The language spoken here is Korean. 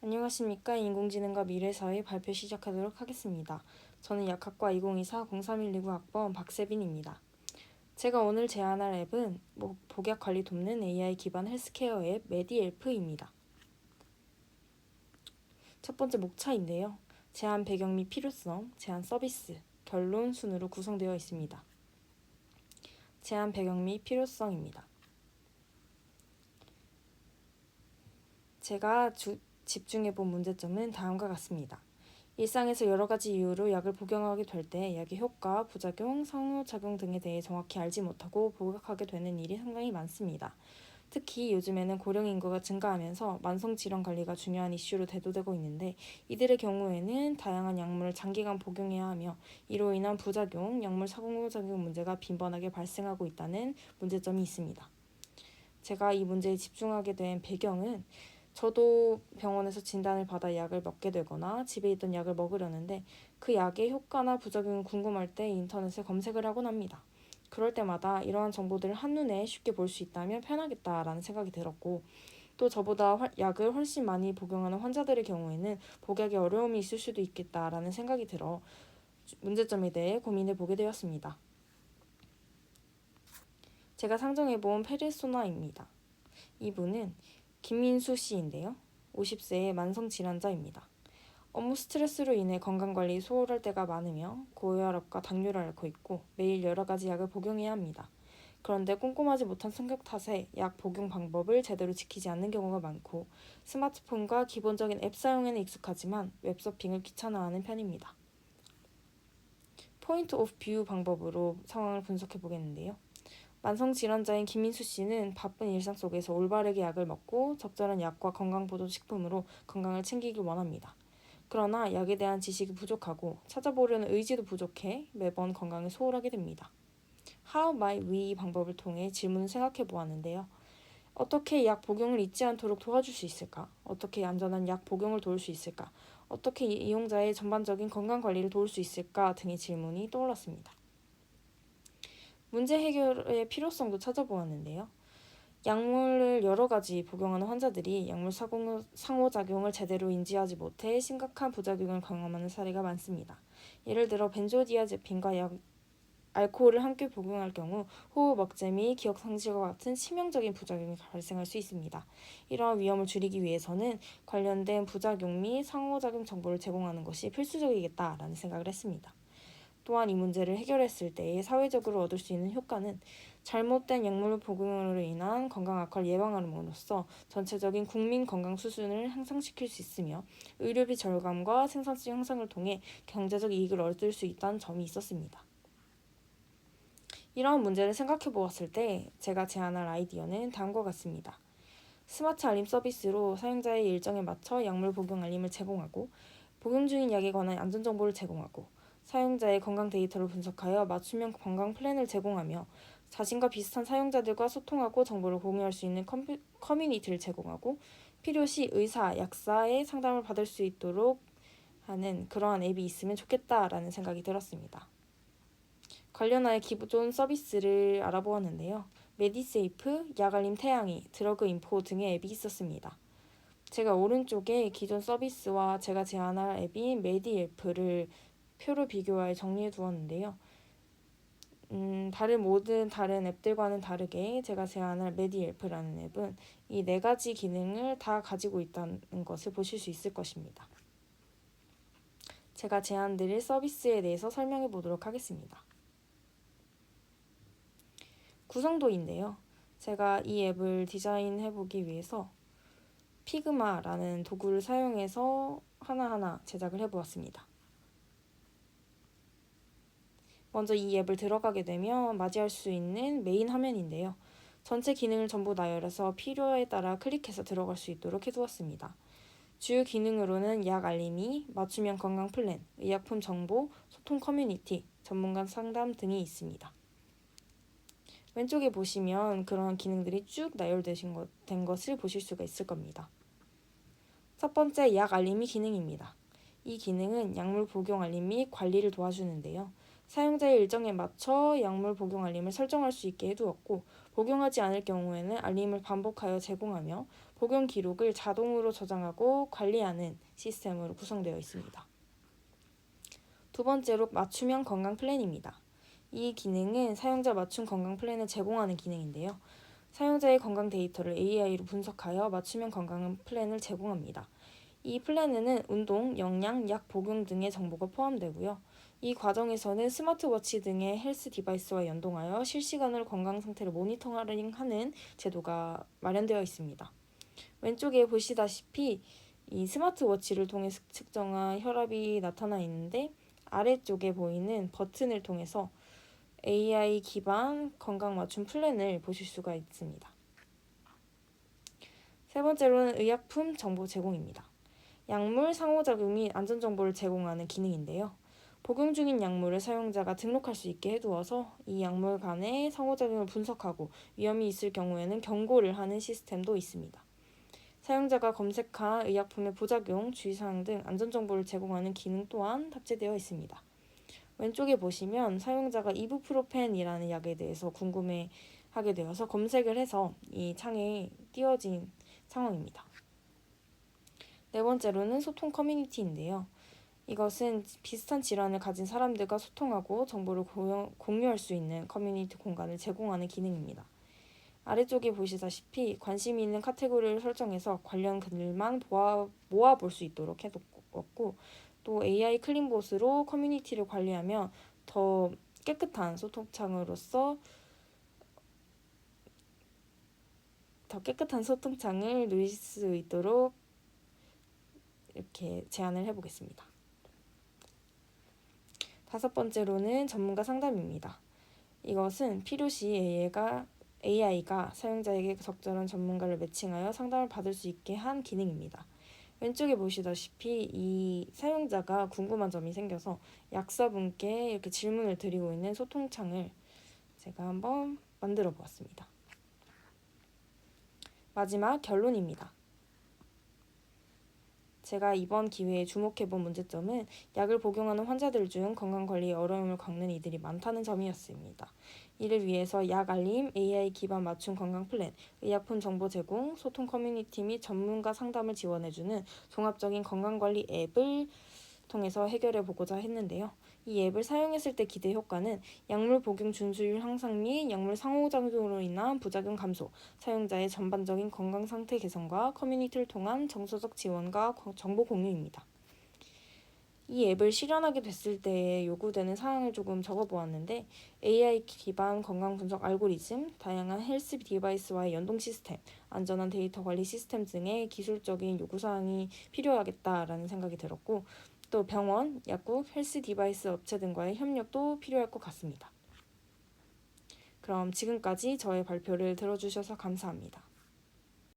안녕하십니까. 인공지능과 미래사회 발표 시작하도록 하겠습니다. 저는 약학과 2024-03-129학번 박세빈입니다. 제가 오늘 제안할 앱은 복약 관리 돕는 AI 기반 헬스케어 앱 메디엘프입니다. 첫 번째 목차인데요. 제안 배경 및 필요성, 제안 서비스, 결론 순으로 구성되어 있습니다. 제안 배경 및 필요성입니다. 제가 집중해본 문제점은 다음과 같습니다. 일상에서 여러 가지 이유로 약을 복용하게 될 때 약의 효과, 부작용, 상호작용 등에 대해 정확히 알지 못하고 복약하게 되는 일이 상당히 많습니다. 특히 요즘에는 고령 인구가 증가하면서 만성질환 관리가 중요한 이슈로 대두되고 있는데 이들의 경우에는 다양한 약물을 장기간 복용해야 하며 이로 인한 부작용, 약물 상호작용 문제가 빈번하게 발생하고 있다는 문제점이 있습니다. 제가 이 문제에 집중하게 된 배경은 저도 병원에서 진단을 받아 약을 먹게 되거나 집에 있던 약을 먹으려는데 그 약의 효과나 부작용이 궁금할 때 인터넷에 검색을 하곤 합니다. 그럴 때마다 이러한 정보들을 한눈에 쉽게 볼 수 있다면 편하겠다라는 생각이 들었고 또 저보다 약을 훨씬 많이 복용하는 환자들의 경우에는 복약에 어려움이 있을 수도 있겠다라는 생각이 들어 문제점에 대해 고민해 보게 되었습니다. 제가 상정해본 페르소나입니다. 이분은 김민수 씨인데요. 50세의 만성질환자입니다. 업무 스트레스로 인해 건강관리 소홀할 때가 많으며 고혈압과 당뇨를 앓고 있고 매일 여러 가지 약을 복용해야 합니다. 그런데 꼼꼼하지 못한 성격 탓에 약 복용 방법을 제대로 지키지 않는 경우가 많고 스마트폰과 기본적인 앱 사용에는 익숙하지만 웹서핑을 귀찮아하는 편입니다. 포인트 오브 뷰 방법으로 상황을 분석해 보겠는데요. 만성질환자인 김민수 씨는 바쁜 일상 속에서 올바르게 약을 먹고 적절한 약과 건강보조식품으로 건강을 챙기길 원합니다. 그러나 약에 대한 지식이 부족하고 찾아보려는 의지도 부족해 매번 건강을 소홀하게 됩니다. How might we 방법을 통해 질문을 생각해 보았는데요. 어떻게 약 복용을 잊지 않도록 도와줄 수 있을까? 어떻게 안전한 약 복용을 도울 수 있을까? 어떻게 이용자의 전반적인 건강 관리를 도울 수 있을까? 등의 질문이 떠올랐습니다. 문제 해결의 필요성도 찾아보았는데요. 약물을 여러 가지 복용하는 환자들이 약물 상호작용을 제대로 인지하지 못해 심각한 부작용을 경험하는 사례가 많습니다. 예를 들어 벤조디아제핀과 알코올을 함께 복용할 경우 호흡 억제 및 기억 상실과 같은 치명적인 부작용이 발생할 수 있습니다. 이러한 위험을 줄이기 위해서는 관련된 부작용 및 상호작용 정보를 제공하는 것이 필수적이겠다라는 생각을 했습니다. 또한 이 문제를 해결했을 때 사회적으로 얻을 수 있는 효과는 잘못된 약물 복용으로 인한 건강 악화를 예방함으로써 전체적인 국민 건강 수준을 향상시킬 수 있으며 의료비 절감과 생산성 향상을 통해 경제적 이익을 얻을 수 있다는 점이 있었습니다. 이러한 문제를 생각해 보았을 때 제가 제안할 아이디어는 다음과 같습니다. 스마트 알림 서비스로 사용자의 일정에 맞춰 약물 복용 알림을 제공하고 복용 중인 약에 관한 안전 정보를 제공하고 사용자의 건강 데이터를 분석하여 맞춤형 건강 플랜을 제공하며 자신과 비슷한 사용자들과 소통하고 정보를 공유할 수 있는 커뮤니티를 제공하고 필요시 의사, 약사의 상담을 받을 수 있도록 하는 그러한 앱이 있으면 좋겠다라는 생각이 들었습니다. 관련하여 기존 서비스를 알아보았는데요. 메디세이프, 약알림 태양이, 드러그 인포 등의 앱이 있었습니다. 제가 오른쪽에 기존 서비스와 제가 제안할 앱인 메디엘프를 표로 비교하여 정리해 두었는데요. 모든 다른 앱들과는 다르게 제가 제안할 메디엘프라는 앱은 이 4가지 기능을 다 가지고 있다는 것을 보실 수 있을 것입니다. 제가 제안드릴 서비스에 대해서 설명해 보도록 하겠습니다. 구성도인데요. 제가 이 앱을 디자인해 보기 위해서 피그마라는 도구를 사용해서 하나하나 제작을 해보았습니다. 먼저 이 앱을 들어가게 되면 맞이할 수 있는 메인 화면인데요. 전체 기능을 전부 나열해서 필요에 따라 클릭해서 들어갈 수 있도록 해두었습니다. 주요 기능으로는 약 알림이, 맞춤형 건강 플랜, 의약품 정보, 소통 커뮤니티, 전문가 상담 등이 있습니다. 왼쪽에 보시면 그러한 기능들이 쭉 나열된 것을 보실 수가 있을 겁니다. 첫 번째 약 알림이 기능입니다. 이 기능은 약물 복용 알림 및 관리를 도와주는데요. 사용자의 일정에 맞춰 약물 복용 알림을 설정할 수 있게 해두었고, 복용하지 않을 경우에는 알림을 반복하여 제공하며 복용 기록을 자동으로 저장하고 관리하는 시스템으로 구성되어 있습니다. 두 번째로 맞춤형 건강 플랜입니다. 이 기능은 사용자 맞춤 건강 플랜을 제공하는 기능인데요. 사용자의 건강 데이터를 AI로 분석하여 맞춤형 건강 플랜을 제공합니다. 이 플랜에는 운동, 영양, 약 복용 등의 정보가 포함되고요. 이 과정에서는 스마트워치 등의 헬스 디바이스와 연동하여 실시간으로 건강 상태를 모니터링하는 제도가 마련되어 있습니다. 왼쪽에 보시다시피 이 스마트워치를 통해 측정한 혈압이 나타나 있는데, 아래쪽에 보이는 버튼을 통해서 AI 기반 건강 맞춤 플랜을 보실 수가 있습니다. 세 번째로는 의약품 정보 제공입니다. 약물 상호작용 및 안전정보를 제공하는 기능인데요. 복용 중인 약물을 사용자가 등록할 수 있게 해두어서 이 약물 간의 상호작용을 분석하고 위험이 있을 경우에는 경고를 하는 시스템도 있습니다. 사용자가 검색한 의약품의 부작용, 주의사항 등 안전정보를 제공하는 기능 또한 탑재되어 있습니다. 왼쪽에 보시면 사용자가 이부프로펜이라는 약에 대해서 궁금해하게 되어서 검색을 해서 이 창에 띄워진 상황입니다. 네 번째로는 소통 커뮤니티인데요. 이것은 비슷한 질환을 가진 사람들과 소통하고 정보를 공유할 수 있는 커뮤니티 공간을 제공하는 기능입니다. 아래쪽에 보시다시피 관심 있는 카테고리를 설정해서 관련 글만 모아볼 수 있도록 해뒀고, 또 AI 클린봇으로 커뮤니티를 관리하면 더 깨끗한 소통창을 누릴 수 있도록 이렇게 제안을 해보겠습니다. 다섯 번째로는 전문가 상담입니다. 이것은 필요시 AI가 사용자에게 적절한 전문가를 매칭하여 상담을 받을 수 있게 한 기능입니다. 왼쪽에 보시다시피 이 사용자가 궁금한 점이 생겨서 약사분께 이렇게 질문을 드리고 있는 소통창을 제가 한번 만들어 보았습니다. 마지막 결론입니다. 제가 이번 기회에 주목해본 문제점은 약을 복용하는 환자들 중 건강관리에 어려움을 겪는 이들이 많다는 점이었습니다. 이를 위해서 약 알림, AI 기반 맞춤 건강 플랜, 의약품 정보 제공, 소통 커뮤니티 및 전문가 상담을 지원해주는 종합적인 건강관리 앱을 통해서 해결해 보고자 했는데요. 이 앱을 사용했을 때 기대 효과는 약물 복용 준수율 향상 및 약물 상호작용으로 인한 부작용 감소, 사용자의 전반적인 건강 상태 개선과 커뮤니티를 통한 정서적 지원과 정보 공유입니다. 이 앱을 실현하게 됐을 때 요구되는 사항을 조금 적어보았는데, AI 기반 건강 분석 알고리즘, 다양한 헬스 디바이스와의 연동 시스템, 안전한 데이터 관리 시스템 등의 기술적인 요구사항이 필요하겠다라는 생각이 들었고, 또 병원, 약국, 헬스 디바이스 업체 등과의 협력도 필요할 것 같습니다. 그럼 지금까지 저의 발표를 들어주셔서 감사합니다.